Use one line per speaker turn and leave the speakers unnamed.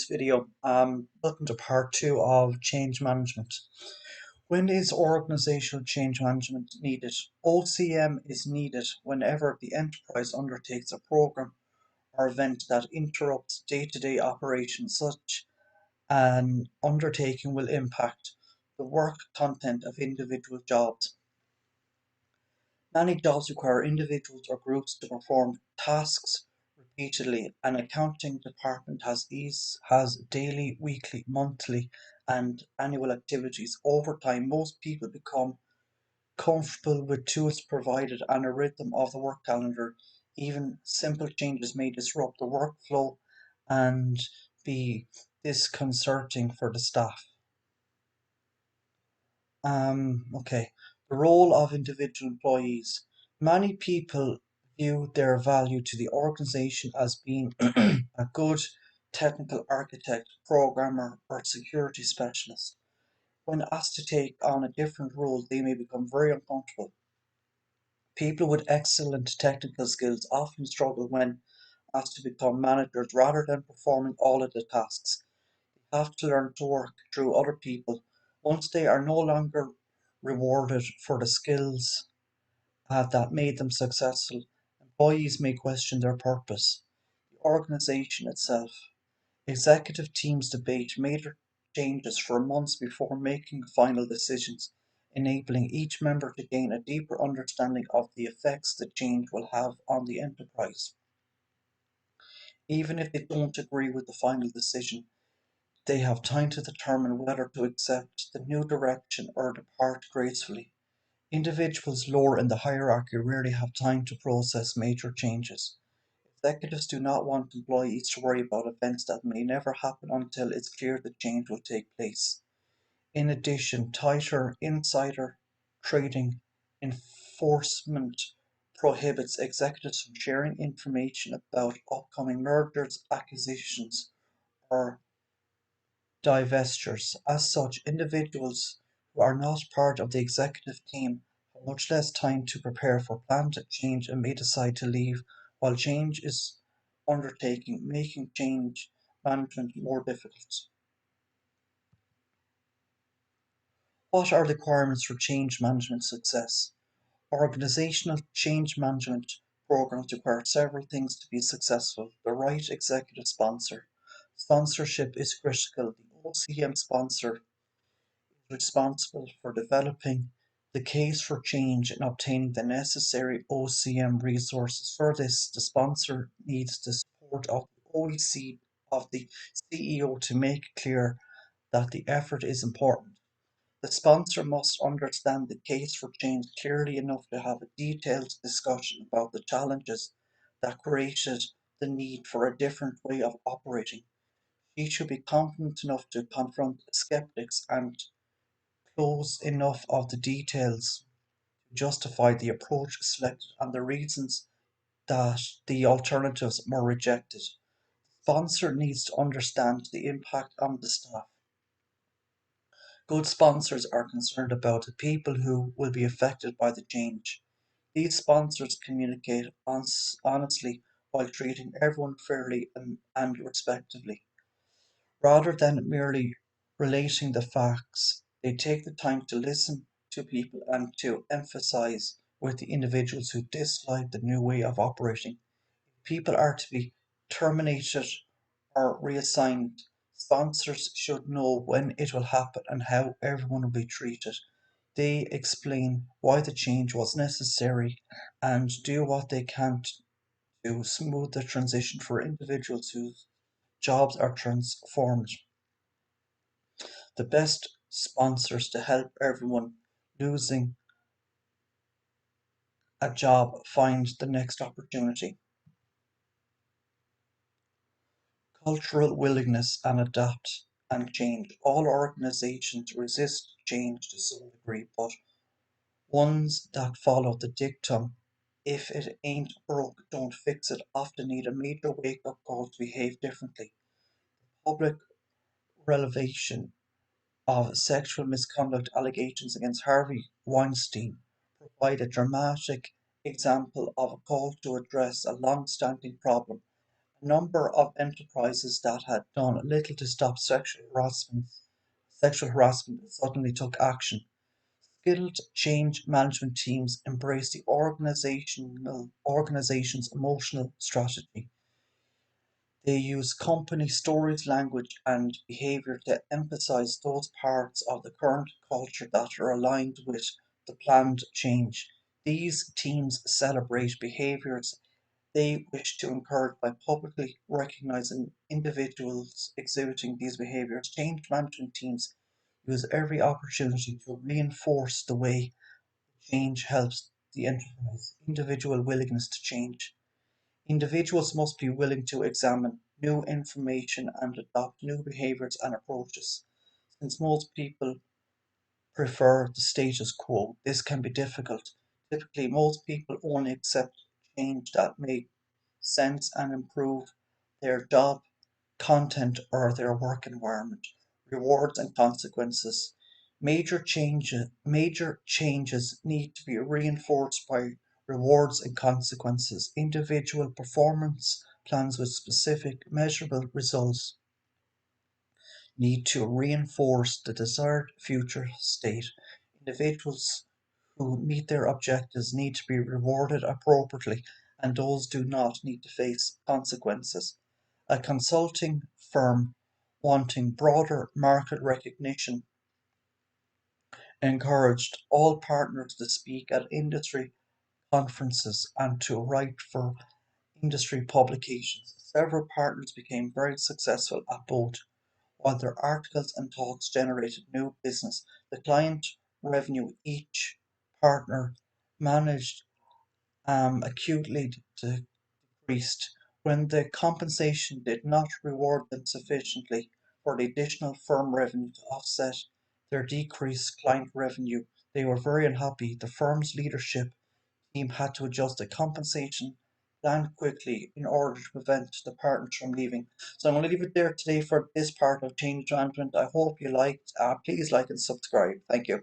this video. Welcome to part two of change management. When is organizational change management needed? OCM is needed whenever the enterprise undertakes a program or event that interrupts day-to-day operations. Such an undertaking will impact the work content of individual jobs. Many jobs require individuals or groups to perform tasks repeatedly. An accounting department has daily, weekly, monthly, and annual activities. Over time, most people become comfortable with tools provided and a rhythm of the work calendar. Even simple changes may disrupt the workflow and be disconcerting for the staff. Okay. The role of individual employees. Many people view their value to the organization as being a good technical architect, programmer, or security specialist. When asked to take on a different role, they may become very uncomfortable. People with excellent technical skills often struggle when asked to become managers rather than performing all of the tasks. Have to learn to work through other people. Once they are no longer rewarded for the skills that made them successful, employees may question their purpose. The organization itself. Executive teams debate major changes for months before making final decisions, enabling each member to gain a deeper understanding of the effects the change will have on the enterprise. Even if they don't agree with the final decision, they have time to determine whether to accept the new direction or depart gracefully. Individuals lower in the hierarchy rarely have time to process major changes. Executives do not want employees to worry about events that may never happen until it's clear the change will take place. In addition, tighter insider trading enforcement prohibits executives from sharing information about upcoming mergers, acquisitions, or divestitures. As such, individuals who are not part of the executive team have much less time to prepare for planned change and may decide to leave while change is undertaking, making change management more difficult. What are the requirements for change management success? Organizational change management programs require several things to be successful. The right executive sponsor. Sponsorship is critical. The OCM sponsor responsible for developing the case for change and obtaining the necessary OCM resources. For this, the sponsor needs the support of the OEC of the CEO to make clear that the effort is important. The sponsor must understand the case for change clearly enough to have a detailed discussion about the challenges that created the need for a different way of operating. He should be confident enough to confront skeptics and close enough of the details to justify the approach selected and the reasons that the alternatives were rejected. Sponsor needs to understand the impact on the staff. Good sponsors are concerned about the people who will be affected by the change. These sponsors communicate honestly while treating everyone fairly and respectfully. Rather than merely relating the facts, they take the time to listen to people and to emphasize with the individuals who dislike the new way of operating. People are to be terminated or reassigned. Sponsors should know when it will happen and how everyone will be treated. They explain why the change was necessary and do what they can to smooth the transition for individuals whose jobs are transformed. The best sponsors to help everyone losing a job find the next opportunity. Cultural willingness and adapt and change. All organizations resist change to some degree, but ones that follow the dictum, if it ain't broke, don't fix it, often need a major wake up call to behave differently. Public revelation of sexual misconduct allegations against Harvey Weinstein provide a dramatic example of a call to address a long standing problem. A number of enterprises that had done little to stop sexual harassment suddenly took action. Skilled change management teams embrace the organization's emotional strategy. They use company stories, language, and behavior to emphasize those parts of the current culture that are aligned with the planned change. These teams celebrate behaviors they wish to encourage by publicly recognizing individuals exhibiting these behaviors. Change management teams use every opportunity to reinforce the way change helps the enterprise, individual willingness to change. Individuals must be willing to examine new information and adopt new behaviors and approaches. Since most people prefer the status quo, this can be difficult. Typically, most people only accept change that makes sense and improve their job, content, or their work environment. Rewards and consequences. Major changes need to be reinforced by rewards and consequences. Individual performance plans with specific measurable results need to reinforce the desired future state. Individuals who meet their objectives need to be rewarded appropriately, and those do not need to face consequences. A consulting firm wanting broader market recognition encouraged all partners to speak at industry conferences and to write for industry publications. Several partners became very successful at both. While their articles and talks generated new business, the client revenue each partner managed acutely decreased when the compensation did not reward them sufficiently for the additional firm revenue to offset their decreased client revenue. They were very unhappy. The firm's leadership team had to adjust the compensation plan quickly in order to prevent the partners from leaving. So I'm going to leave it there today for this part of change management. I hope you liked. Please like and subscribe. Thank you.